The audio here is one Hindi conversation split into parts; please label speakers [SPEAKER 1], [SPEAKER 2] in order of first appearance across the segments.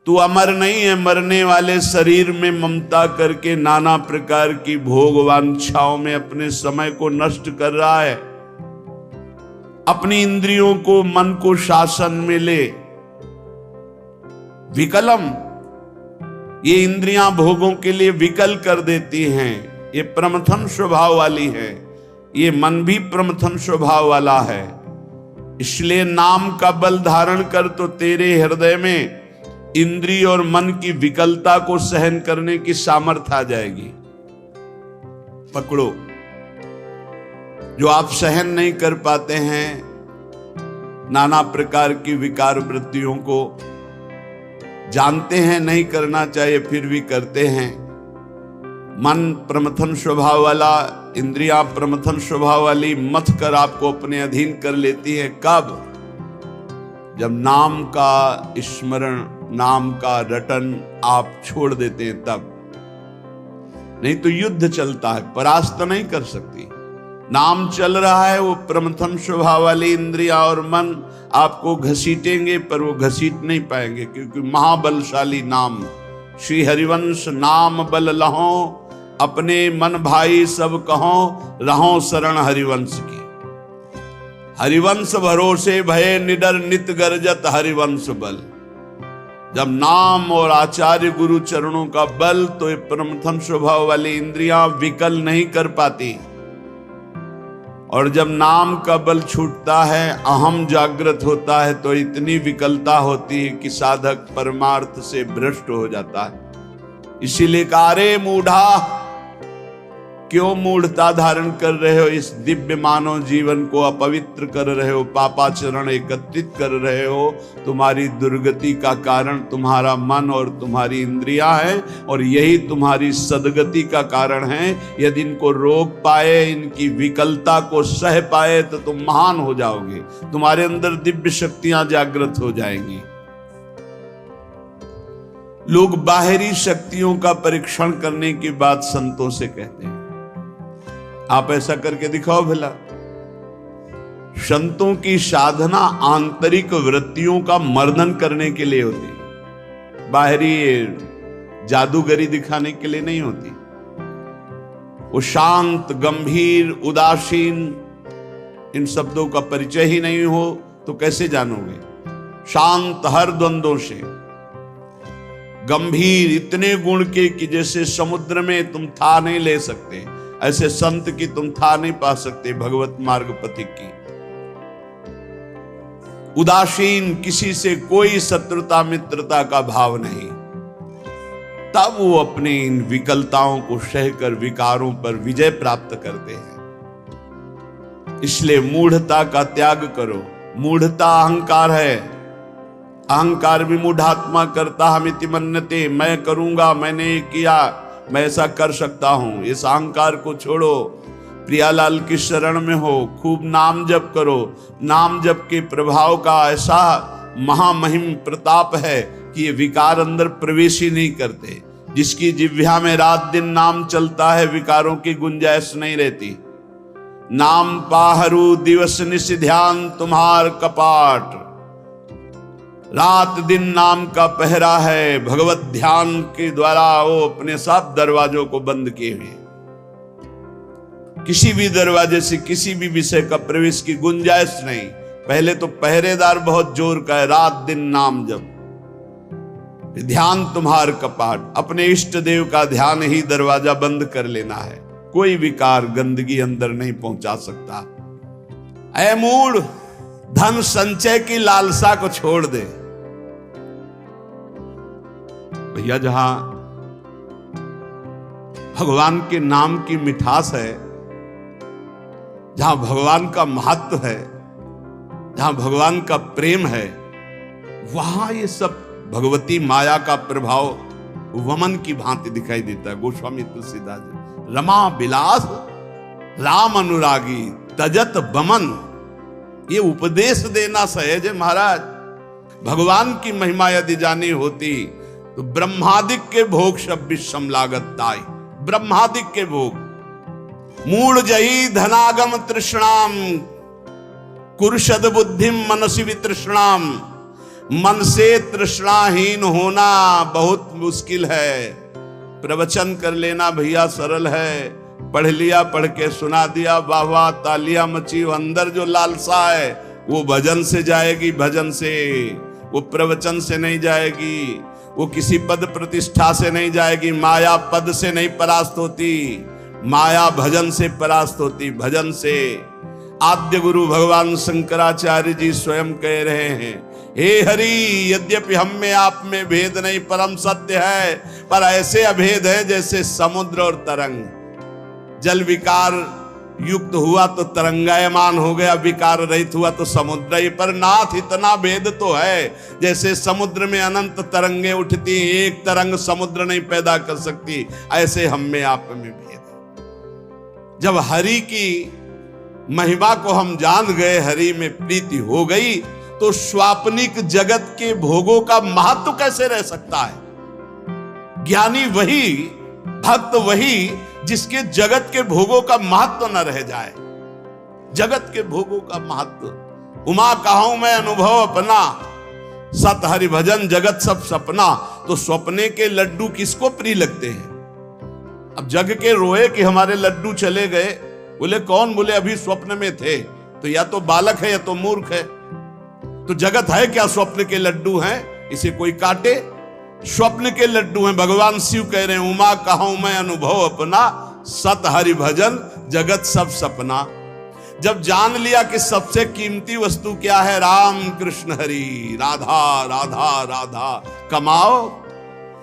[SPEAKER 1] तू अमर नहीं है, मरने वाले शरीर में ममता करके नाना प्रकार की भोग वांछाओं में अपने समय को नष्ट कर रहा है। अपनी इंद्रियों को, मन को शासन में ले। विकलम, ये इंद्रियां भोगों के लिए विकल कर देती हैं। ये प्रमथन स्वभाव वाली है, ये मन भी प्रमथन स्वभाव वाला है। इसलिए नाम का बल धारण कर तो तेरे हृदय में इंद्रिय और मन की विकलता को सहन करने की सामर्थ्य आ जाएगी। पकड़ो, जो आप सहन नहीं कर पाते हैं नाना प्रकार की विकार वृत्तियों को, जानते हैं नहीं करना चाहिए फिर भी करते हैं। मन प्रमथन स्वभाव वाला, इंद्रियां प्रमथन स्वभाव वाली मथ कर आपको अपने अधीन कर लेती है। कब? जब नाम का स्मरण, नाम का रटन आप छोड़ देते हैं तब। नहीं तो युद्ध चलता है, परास्त नहीं कर सकती। नाम चल रहा है, वो प्रमथन स्वभाव वाली इंद्रिया और मन आपको घसीटेंगे, पर वो घसीट नहीं पाएंगे, क्योंकि महाबलशाली नाम। श्री हरिवंश नाम बल लहो, अपने मन भाई सब कहो, रहो शरण हरिवंश की। हरिवंश भरोसे भये निडर, नित गर्जत हरिवंश बल। जब नाम और आचार्य गुरु चरणों का बल, तो ये प्रमथन स्वभाव वाली इंद्रियां विकल नहीं कर पाती। और जब नाम का बल छूटता है, अहम जागृत होता है, तो इतनी विकलता होती है कि साधक परमार्थ से भ्रष्ट हो जाता है। इसीलिए कारे मूढ़ा, क्यों मूढ़ता धारण कर रहे हो? इस दिव्य मानव जीवन को अपवित्र कर रहे हो, पापाचरण एकत्रित कर रहे हो। तुम्हारी दुर्गति का कारण तुम्हारा मन और तुम्हारी इंद्रियां हैं, और यही तुम्हारी सदगति का कारण है। यदि इनको रोक पाए, इनकी विकलता को सह पाए, तो तुम महान हो जाओगे। तुम्हारे अंदर दिव्य शक्तियां जागृत हो जाएंगी। लोग बाहरी शक्तियों का परीक्षण करने की बात संतों से कहते हैं। आप ऐसा करके दिखाओ भला। संतों की साधना आंतरिक वृत्तियों का मर्दन करने के लिए होती, बाहरी जादूगरी दिखाने के लिए नहीं होती। वो शांत, गंभीर, उदासीन, इन शब्दों का परिचय ही नहीं हो तो कैसे जानोगे? शांत हर द्वंद्वों से, गंभीर इतने गुण के कि जैसे समुद्र में तुम था नहीं ले सकते, ऐसे संत की तुम था नहीं पा सकते। भगवत मार्ग पथिक की उदासीन, किसी से कोई शत्रुता मित्रता का भाव नहीं। तब वो अपनी इन विकलताओं को सहकर विकारों पर विजय प्राप्त करते हैं। इसलिए मूढ़ता का त्याग करो। मूढ़ता अहंकार है। अहंकार विमूढ़ात्मा करता हमिति मन्यते, मैं करूंगा, मैंने किया, मैं ऐसा कर सकता हूं। इस अहंकार को छोड़ो, प्रियालाल की शरण में हो, खूब नाम जप करो। नाम जप के प्रभाव का ऐसा महामहिम प्रताप है कि ये विकार अंदर प्रवेश ही नहीं करते। जिसकी जिह्वा में रात दिन नाम चलता है, विकारों की गुंजाइश नहीं रहती। नाम पाहरू दिवस निश ध्यान तुम्हार कपाट, रात दिन नाम का पहरा है। भगवत ध्यान के द्वारा वो अपने साथ दरवाजों को बंद किए हुए, किसी भी दरवाजे से किसी भी विषय का प्रवेश की गुंजाइश नहीं। पहले तो पहरेदार बहुत जोर का है, रात दिन नाम जप, ध्यान तुम्हार कपाट। अपने इष्ट देव का ध्यान ही दरवाजा बंद कर लेना है। कोई विकार, गंदगी अंदर नहीं पहुंचा सकता। ऐ मूढ़, धन संचय की लालसा को छोड़ दे। भैया, जहां भगवान के नाम की मिठास है, जहां भगवान का महत्व है, जहां भगवान का प्रेम है, वहां ये सब भगवती माया का प्रभाव वमन की भांति दिखाई देता है। गोस्वामी तुलसीदास जी, रमा बिलास राम अनुरागी तजत बमन, ये उपदेश देना सहज है महाराज। भगवान की महिमा यदि जानी होती तो ब्रह्मादिक के भोग सब विषम लागत ताई। ब्रह्मादिक के भोग, मूढ़ जही धनागम तृष्णाम, कुरुषद बुद्धिम मनसि वितृष्णाम, मन से तृष्णाहीन होना बहुत मुश्किल है। प्रवचन कर लेना भैया सरल है, पढ़ लिया, पढ़ के सुना दिया, वाह वाह तालियां मची। अंदर जो लालसा है वो भजन से जाएगी, भजन से, वो प्रवचन से नहीं जाएगी, वो किसी पद प्रतिष्ठा से नहीं जाएगी। माया पद से नहीं परास्त होती, माया भजन से परास्त होती, भजन से। आद्य गुरु भगवान शंकराचार्य जी स्वयं कह रहे हैं, हे हरि यद्यपि हम में आप में भेद नहीं परम सत्य है, पर ऐसे अभेद है जैसे समुद्र और तरंग। जल विकार युक्त हुआ तो तरंगायमान हो गया, विकार रहित हुआ तो समुद्र ही। पर नाथ इतना भेद तो है, जैसे समुद्र में अनंत तरंगे उठती, एक तरंग समुद्र नहीं पैदा कर सकती, ऐसे हम में आप में भेद है। जब हरि की महिमा को हम जान गए, हरि में प्रीति हो गई, तो स्वाप्निक जगत के भोगों का महत्व कैसे रह सकता है। ज्ञानी वही, भक्त वही जिसके जगत के भोगों का महत्व न रह जाए। जगत के भोगों का महत्व, उमा कहूं मैं अनुभव अपना, सत हरि भजन जगत सब सपना। तो स्वप्ने के लड्डू किसको प्रिय लगते हैं। अब जग के रोए कि हमारे लड्डू चले गए, बोले कौन, बोले अभी स्वप्न में थे। तो या तो बालक है या तो मूर्ख है। तो जगत है क्या, स्वप्न के लड्डू हैं, इसे कोई काटे। स्वप्न के लड्डू हैं। भगवान शिव कह रहे हैं, उमा कहूं मैं अनुभव अपना, सत हरि भजन जगत सब सपना। जब जान लिया कि सबसे कीमती वस्तु क्या है, राम कृष्ण हरि, राधा राधा राधा, कमाओ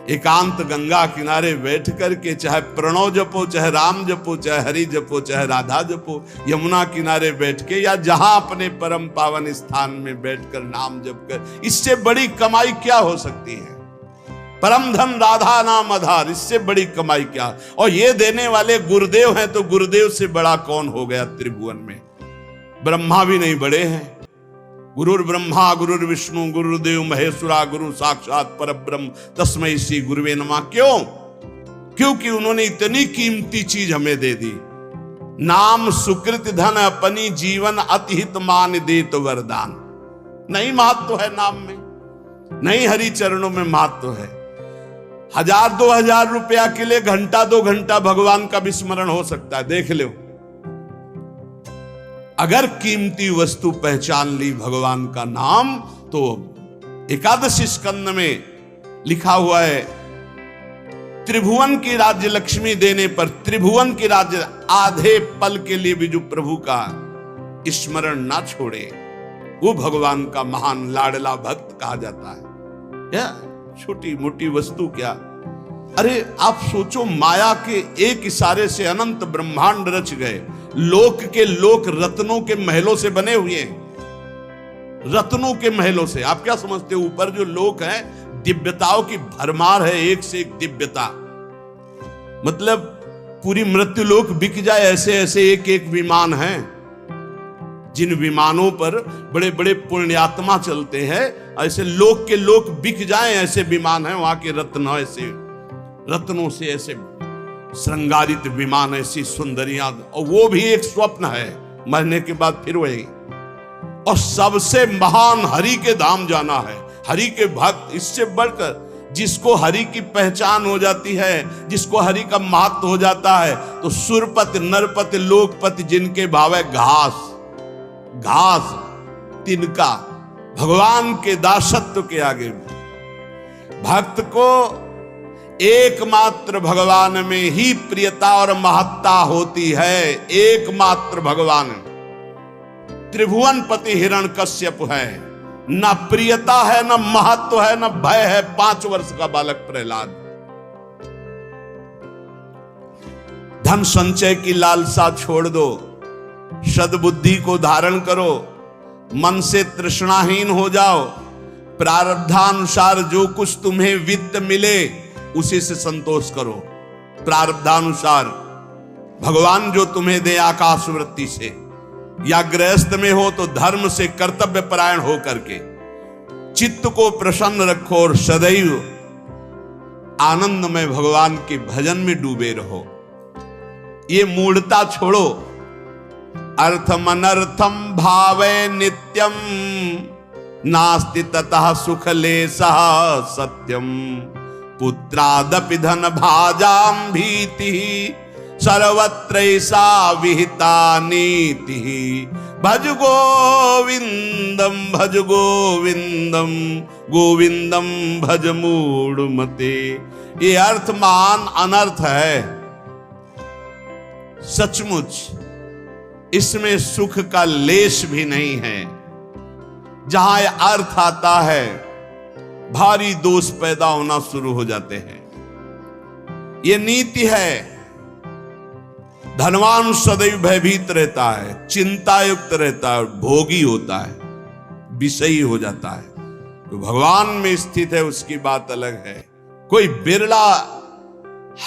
[SPEAKER 1] एकांत गंगा किनारे बैठ करके, चाहे प्रणव जपो, चाहे राम जपो, चाहे हरि जपो, चाहे राधा जपो, यमुना किनारे बैठ के या जहां अपने परम पावन स्थान में बैठकर नाम जप कर, इससे बड़ी कमाई क्या हो सकती है। परम धन राधा नाम आधार, इससे बड़ी कमाई क्या। और ये देने वाले गुरुदेव हैं, तो गुरुदेव से बड़ा कौन हो गया त्रिभुवन में। ब्रह्मा भी नहीं बड़े हैं। गुरुर ब्रह्मा गुरुर विष्णु गुरुदेव महेश्वरा, गुरु साक्षात परब्रह्म तस्मै श्री गुरुवे नमः। क्यों? क्योंकि उन्होंने इतनी कीमती चीज हमें दे दी। नाम सुकृत धन अपनी जीवन अतिहित मान देत वरदान। नहीं महत्व है नाम में, नहीं हरि चरणों में महत्व है। 1000-2000 रुपया के लिए घंटा 2 घंटा भगवान का विस्मरण हो सकता है, देख लो। अगर कीमती वस्तु पहचान ली भगवान का नाम, तो एकादशी स्कंद में लिखा हुआ है, त्रिभुवन की राज्य लक्ष्मी देने पर, त्रिभुवन की राज्य, आधे पल के लिए भी जो प्रभु का स्मरण ना छोड़े, वो भगवान का महान लाडला भक्त कहा जाता है। या छोटी मोटी वस्तु क्या। अरे आप सोचो, माया के एक इशारे से अनंत ब्रह्मांड रच गए। लोक के लोक रत्नों के महलों से बने हुए हैं, रत्नों के महलों से। आप क्या समझते हो, ऊपर जो लोक है दिव्यताओं की भरमार है, एक से एक दिव्यता। मतलब पूरी मृत्युलोक बिक जाए, ऐसे ऐसे एक एक विमान हैं, जिन विमानों पर बड़े बड़े पुण्यात्मा चलते हैं। ऐसे लोक के लोक बिक जाएं, ऐसे विमान हैं वहां के रत्न, ऐसे रत्नों से ऐसे श्रृंगारित विमान, ऐसी सुंदरियां। और वो भी एक स्वप्न है, मरने के बाद फिर वही। और सबसे महान हरि के धाम जाना है, हरि के भक्त। इससे बढ़कर जिसको हरि की पहचान हो जाती है, जिसको हरि का महत्व हो जाता है, तो सुरपति नरपति लोकपति जिनके भाव है घास घास तिनका, भगवान के दासत्व के आगे भक्त को एकमात्र भगवान में ही प्रियता और महत्ता होती है। एकमात्र भगवान त्रिभुवन पति हिरण्यकश्यप है, न प्रियता है, न महत्व है, न भय है। 5 वर्ष का बालक प्रहलाद। धन संचय की लालसा छोड़ दो, सद्बुद्धि को धारण करो, मन से तृष्णाहीन हो जाओ। प्रारब्धानुसार जो कुछ तुम्हें वित्त मिले उसी से संतोष करो। प्रारब्धानुसार भगवान जो तुम्हें दे आकाश वृत्ति से, या गृहस्थ में हो तो धर्म से कर्तव्य परायण हो करके चित्त को प्रसन्न रखो और सदैव आनंद में भगवान के भजन में डूबे रहो। ये मूढ़ता छोड़ो। अर्थम अनर्थम भावे नित्यम नास्ति ततः सुख लेशः सत्यम पुत्रादपि धन भाजाम भीति सर्वत्रैषा विहिता नीति भज गोविंदम भज गोविंदम गोविंदम भज मूढ़मते। ये अर्थमान अनर्थ है, सचमुच इसमें सुख का लेश भी नहीं है। जहां यह अर्थ आता है भारी दोष पैदा होना शुरू हो जाते हैं। यह नीति है, धनवान सदैव भयभीत रहता है, चिंता युक्त रहता है, भोगी होता है, विषयी हो जाता है। तो भगवान में स्थित है उसकी बात अलग है। कोई बिरला,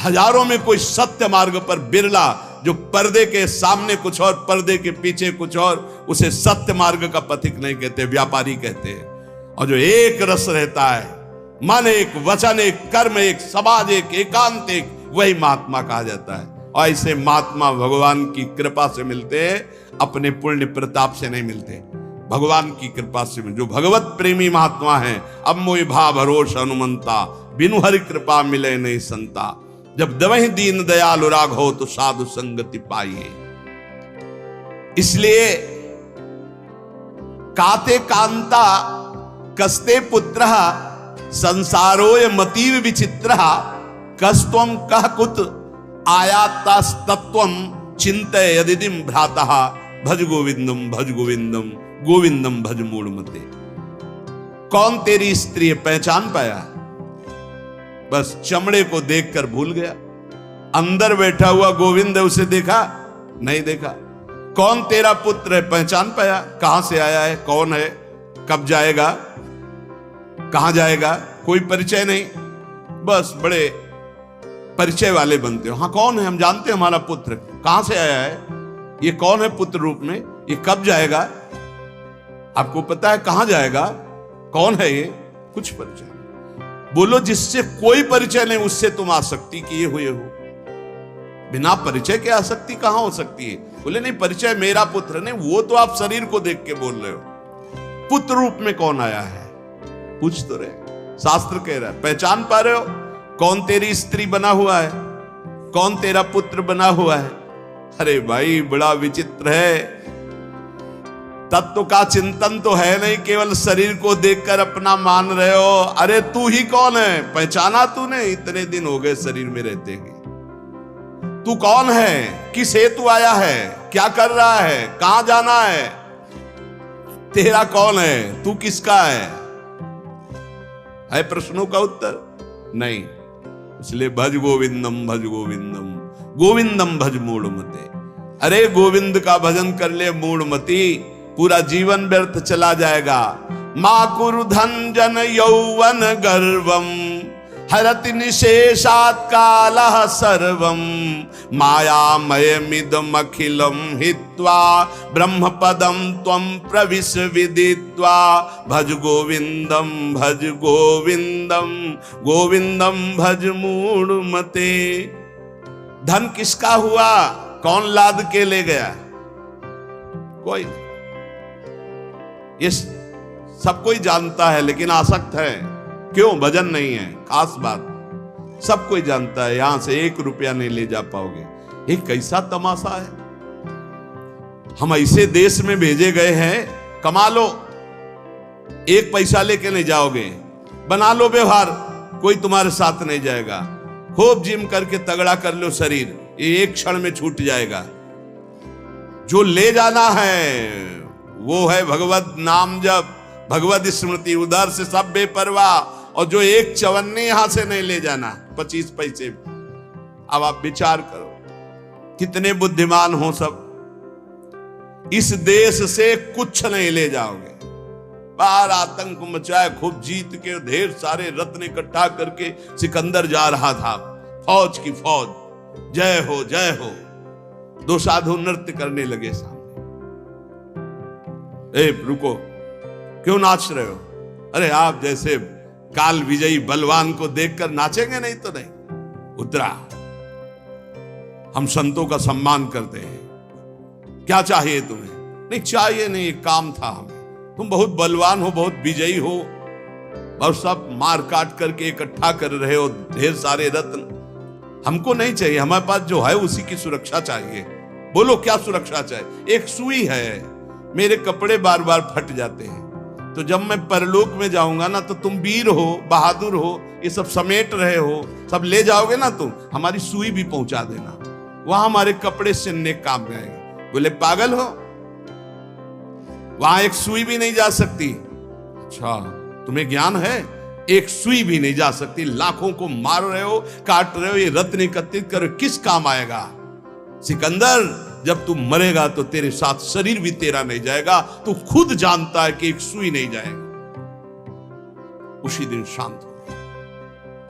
[SPEAKER 1] हजारों में कोई सत्य मार्ग पर बिरला जो पर्दे के सामने कुछ और पर्दे के पीछे कुछ और, उसे सत्य मार्ग का पथिक नहीं कहते, व्यापारी कहते हैं। और जो एक रस रहता है, मन एक, वचन एक, कर्म एक, समाज एक, एकांत एक, वही महात्मा कहा जाता है। और ऐसे महात्मा भगवान की कृपा से मिलते हैं, अपने पुण्य प्रताप से नहीं मिलते, भगवान की कृपा से मिलते। जो भगवत प्रेमी महात्मा है, अब मोहि भाव भरोस हनुमंता, बिनु हरि कृपा मिले नहीं संता। जब दवहि दीन दयाल राग हो तो साधु संगति पाइए। इसलिए काते कांता कस्ते पुत्र संसारोय मतीव विचित्र कस्तम कह कुत आयातस्तत्वम चिंतय यदिदिम भ्रातः भज गोविंदम भज गोविंदम गोविंदम भज मूढ़मते। कौन तेरी स्त्री है, पहचान पाया? बस चमड़े को देखकर भूल गया। अंदर बैठा हुआ गोविंद है, उसे देखा नहीं देखा। कौन तेरा पुत्र है, पहचान पाया? कहां से आया है, कौन है, कब जाएगा, कहां जाएगा, कोई परिचय नहीं। बस बड़े परिचय वाले बनते हो। हाँ, कौन है, हम जानते हैं हमारा पुत्र कहां से आया है, ये कौन है पुत्र रूप में, ये कब जाएगा, आपको पता है कहां जाएगा, कौन है ये, कुछ परिचय। बोलो जिससे कोई परिचय नहीं उससे तुम आसक्ति किए हुए हो। बिना परिचय के आसक्ति कहां हो सकती है? बोले नहीं परिचय मेरा पुत्र नहीं, वो तो आप शरीर को देख के बोल रहे हो। पुत्र रूप में कौन आया है पूछ तो रहे, शास्त्र कह रहा है। पहचान पा रहे हो कौन तेरी स्त्री बना हुआ है, कौन तेरा पुत्र बना हुआ है? अरे भाई बड़ा विचित्र है। तत्व का चिंतन तो है नहीं, केवल शरीर को देखकर अपना मान रहे हो। अरे तू ही कौन है, पहचाना तूने? इतने दिन हो गए शरीर में रहते हैं। तू कौन है, किस हेतु आया है, क्या कर रहा है, कहां जाना है, तेरा कौन है, तू किसका है प्रश्नों का उत्तर नहीं। इसलिए भज गोविंदम भज गोविंदम गोविंदम भज मूढ़मते। अरे गोविंद का भजन कर ले मूढ़मती, पूरा जीवन व्यर्थ चला जाएगा। मां कुरु धन जन यौवन गर्वम हरति निशेषात् कालः सर्वम मायामयमिदमखिलं हित्वा ब्रह्मपदं त्वं प्रविश विदित्वा भज गोविंदम गोविंदम भज मूढ़मते। धन किसका हुआ, कौन लाद के ले गया? कोई नहीं। ये सब कोई जानता है लेकिन आसक्त है। क्यों? भजन नहीं है, खास बात। सब कोई जानता है यहां से 1 रुपया नहीं ले जा पाओगे। ये कैसा तमाशा है। हम ऐसे देश में भेजे गए हैं, कमा लो, 1 पैसा लेके नहीं जाओगे, बना लो व्यवहार, कोई तुम्हारे साथ नहीं जाएगा। खूब जिम करके तगड़ा कर लो शरीर, ये 1 क्षण में छूट जाएगा। जो ले जाना है वो है भगवत नाम जप, भगवत स्मृति, उधर से सब बेपरवाह। और जो 1 चवन्नी यहां से नहीं ले जाना, 25 पैसे। अब आप विचार करो कितने बुद्धिमान हो सब। इस देश से कुछ नहीं ले जाओगे। बाहर आतंक मचाए, खूब जीत के ढेर सारे रत्न इकट्ठा करके सिकंदर जा रहा था, फौज की फौज, जय हो जय हो। 2 साधु नृत्य करने लगे सामने। ए रुको, क्यों नाच रहे हो? अरे आप जैसे काल विजयी बलवान को देखकर नाचेंगे नहीं तो नहीं। उतरा, हम संतों का सम्मान करते हैं, क्या चाहिए तुम्हें? नहीं चाहिए नहीं, एक काम था हमें। तुम बहुत बलवान हो, बहुत विजयी हो, और सब मार काट करके इकट्ठा कर रहे हो ढेर सारे रत्न। हमको नहीं चाहिए, हमारे पास जो है उसी की सुरक्षा चाहिए। बोलो क्या सुरक्षा चाहिए? एक सुई है, मेरे कपड़े बार बार फट जाते हैं, तो जब मैं परलोक में जाऊंगा ना, तो तुम वीर हो, बहादुर हो, ये सब समेट रहे हो, सब ले जाओगे ना, तुम हमारी सुई भी पहुंचा देना, वहां हमारे कपड़े सिलने काम में आएंगे। बोले पागल हो, वहां एक सुई भी नहीं जा सकती। अच्छा, तुम्हें ज्ञान है? एक सुई भी नहीं जा सकती। लाखों को मार रहे हो, काट रहे हो, ये रत्न एकत्रित कर किस काम आएगा? सिकंदर, जब तू मरेगा तो तेरे साथ शरीर भी तेरा नहीं जाएगा, तू खुद जानता है कि एक सुई नहीं जाएगा। उसी दिन शांत हो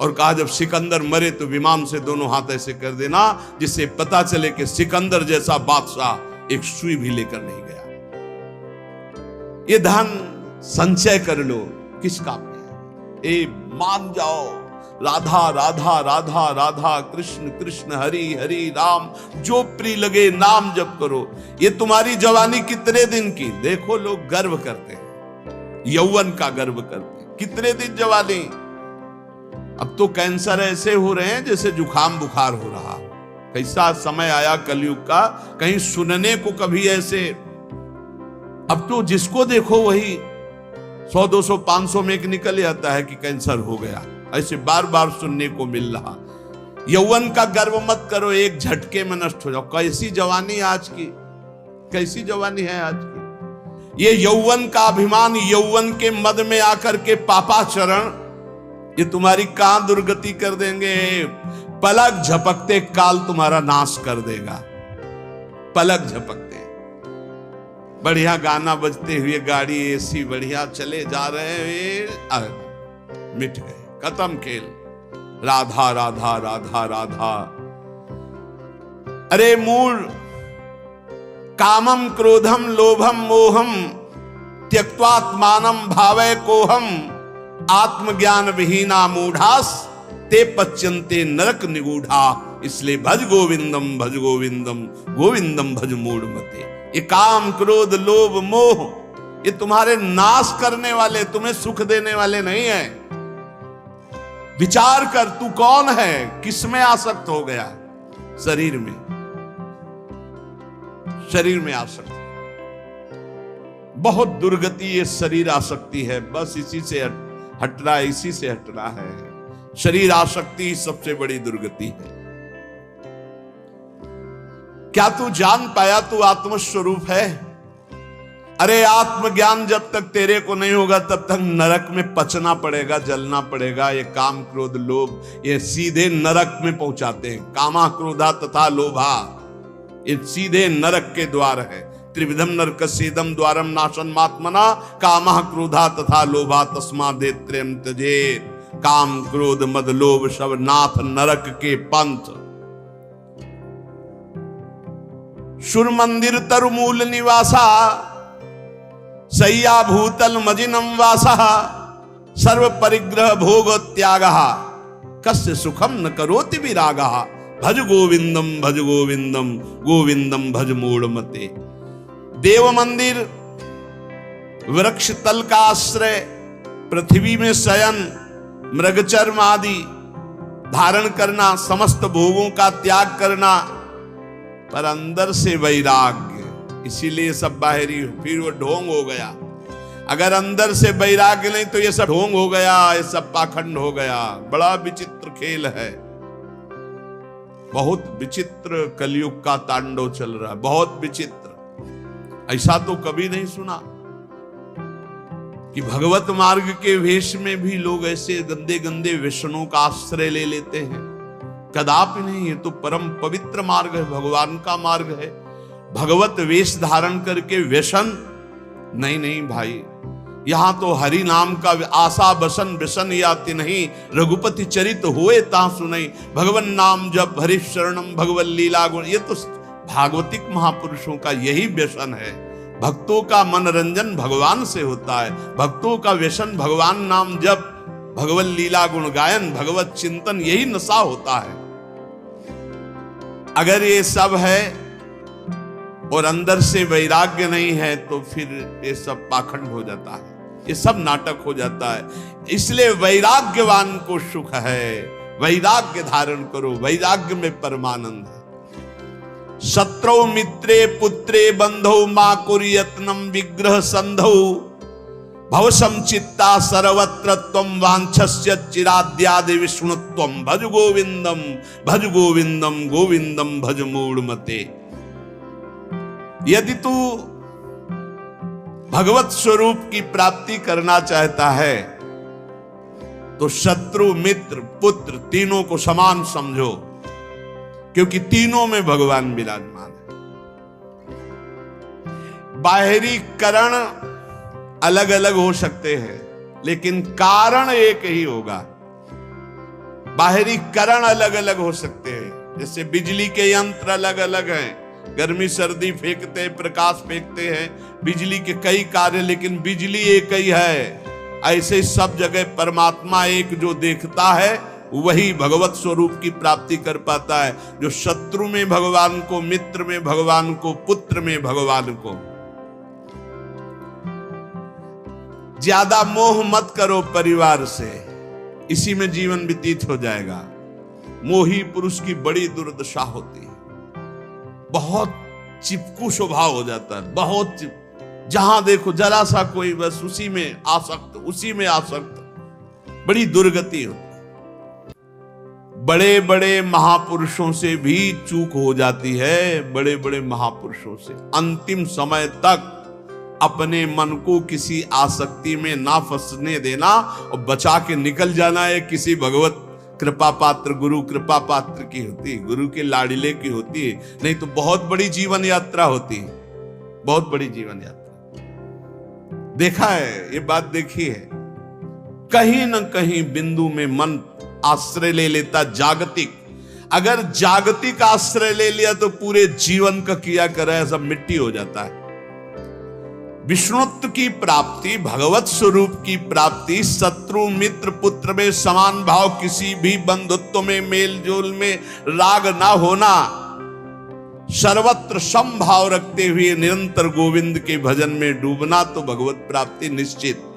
[SPEAKER 1] और कहा जब सिकंदर मरे तो विमान से दोनों हाथ ऐसे कर देना, जिससे पता चले कि सिकंदर जैसा बादशाह एक सुई भी लेकर नहीं गया। ये धन संचय कर लो, किस काम में? ए मान जाओ, राधा राधा राधा राधा, कृष्ण कृष्ण हरि हरि राम, जो प्रिय लगे नाम जप करो। ये तुम्हारी जवानी कितने दिन की? देखो लोग गर्व करते हैं, यौवन का गर्व करते हैं। कितने दिन जवानी? अब तो कैंसर ऐसे हो रहे हैं जैसे जुखाम बुखार हो रहा। कैसा समय आया कलयुग का, कहीं सुनने को कभी ऐसे। अब तो जिसको देखो वही 100 200 500 में एक निकल जाता है कि कैंसर हो गया। ऐसे बार बार सुनने को मिल रहा। यौवन का गर्व मत करो, एक झटके में नष्ट हो जाओ। कैसी जवानी आज की, कैसी जवानी है आज की। ये यौवन का अभिमान, यौवन के मद में आकर के पापाचरण, ये तुम्हारी कहां दुर्गति कर देंगे। पलक झपकते काल तुम्हारा नाश कर देगा। पलक झपकते, बढ़िया गाना बजते हुए गाड़ी एसी बढ़िया चले जा रहे हैं, मिट गए, खत्म खेल। राधा राधा राधा राधा। अरे मूल कामम क्रोधम लोभम मोहम त्यक्त्वात्मानं भावय कोहम आत्मज्ञान विहीना मूढ़ास ते पच्यन्ते नरक निगूढ़ा। इसलिए भज गोविंदम भज गोविंदम गोविंदम भज मूढ़मते। ये काम क्रोध लोभ मोह, ये तुम्हारे नाश करने वाले, तुम्हें सुख देने वाले नहीं है। विचार कर, तू कौन है, किसमें आसक्त हो गया? शरीर में, शरीर में आसक्त। बहुत दुर्गति ये शरीर आसक्ति है, बस इसी से हटना, इसी से हटना है। शरीर आसक्ति सबसे बड़ी दुर्गति है। क्या तू जान पाया तू आत्मस्वरूप है? अरे आत्मज्ञान जब तक तेरे को नहीं होगा तब तक नरक में पचना पड़ेगा, जलना पड़ेगा। ये काम क्रोध लोभ ये सीधे नरक में पहुंचाते हैं। कामा क्रोधा तथा लोभा, ये सीधे नरक के द्वार है। त्रिविधम नरकस्येदम द्वारम नाशनमात्मना कामा क्रोधा तथा लोभा तस्मादेत्रयम् त्यजेत्। काम क्रोध मद लोभ सब नाथ नरक के पंथ। सुर मंदिर तरुमूल निवासा सय्या भूतल मजिनम वासा सर्व परिग्रह भोग त्यागः कस्य सुखम न करोति विरागः। भज गोविंदम भज गोविंदम गोविंदम भज मूढ़मते। देव मंदिर, वृक्ष तल का आश्रय, पृथ्वी में शयन, मृगचर्म आदि धारण करना, समस्त भोगों का त्याग करना, पर अंदर से वैराग्य। इसीलिए सब बाहरी, फिर वो ढोंग हो गया। अगर अंदर से वैराग्य नहीं तो ये सब ढोंग हो गया, ये सब पाखंड हो गया। बड़ा विचित्र खेल है, बहुत विचित्र कलयुग का तांडव चल रहा है, बहुत विचित्र। ऐसा तो कभी नहीं सुना कि भगवत मार्ग के वेश में भी लोग ऐसे गंदे गंदे व्यसनों का आश्रय ले लेते हैं। कदापि नहीं, ये तो परम पवित्र मार्ग है, भगवान का मार्ग है। भगवत वेश धारण करके व्यसन नहीं, नहीं भाई। यहां तो हरि नाम का आशा बसन व्यसन याति नहीं, रघुपति चरित हुए ता सुनई। भगवन नाम जब हरि शरणम भगवत लीला गुण, ये तो भागवतिक महापुरुषों का यही व्यसन है। भक्तों का मनोरंजन भगवान से होता है, भक्तों का व्यसन भगवान नाम जब, भगवत लीला गुण गायन, भगवत चिंतन, यही नशा होता है। अगर ये सब है और अंदर से वैराग्य नहीं है तो फिर ये सब पाखंड हो जाता है, ये सब नाटक हो जाता है। इसलिए वैराग्यवान को सुख है, वैराग्य धारण करो, वैराग्य में परमानंद है। शत्रौ मित्रे पुत्रे बंधौ मा कुर्यत्नम विग्रह संधौ भव संचित्ता सर्वत्र त्वं वांछस्य चिराद्यादि विष्णुत्वं भज गोविंदम भज गोविंदम गोविंदम भज मूढ़मते। यदि तू भगवत स्वरूप की प्राप्ति करना चाहता है तो शत्रु मित्र पुत्र तीनों को समान समझो, क्योंकि तीनों में भगवान विराजमान है। बाहरी कारण अलग अलग हो सकते हैं लेकिन कारण एक ही होगा। बाहरी कारण अलग अलग हो सकते हैं, जैसे बिजली के यंत्र अलग अलग हैं, गर्मी सर्दी फेंकते हैं, प्रकाश फेंकते हैं, बिजली के कई कार्य, लेकिन बिजली एक ही है। ऐसे सब जगह परमात्मा एक जो देखता है वही भगवत स्वरूप की प्राप्ति कर पाता है। जो शत्रु में भगवान को, मित्र में भगवान को, पुत्र में भगवान को। ज्यादा मोह मत करो परिवार से, इसी में जीवन व्यतीत हो जाएगा। मोही पुरुष की बड़ी दुर्दशा होती है, बहुत चिपकू स्वभाव हो जाता है, बहुत जहां देखो जरा सा कोई बस उसी में आसक्त, उसी में आसक्त, बड़ी दुर्गति होती। बड़े बड़े महापुरुषों से भी चूक हो जाती है, बड़े बड़े महापुरुषों से। अंतिम समय तक अपने मन को किसी आसक्ति में ना फंसने देना और बचा के निकल जाना है। किसी भगवत कृपा पात्र, गुरु कृपा पात्र की होती है, गुरु के लाडिले की होती है, नहीं तो बहुत बड़ी जीवन यात्रा होती है, बहुत बड़ी जीवन यात्रा। देखा है, ये बात देखी है, कहीं न कहीं बिंदु में मन आश्रय ले लेता जागतिक। अगर जागतिक आश्रय ले लिया तो पूरे जीवन का किया करा सब मिट्टी हो जाता है। विष्णुत्व की प्राप्ति, भगवत स्वरूप की प्राप्ति, शत्रु मित्र पुत्र में समान भाव, किसी भी बंधुत्व में, मेल जोल में राग ना होना, सर्वत्र समभाव रखते हुए निरंतर गोविंद के भजन में डूबना, तो भगवत प्राप्ति निश्चित।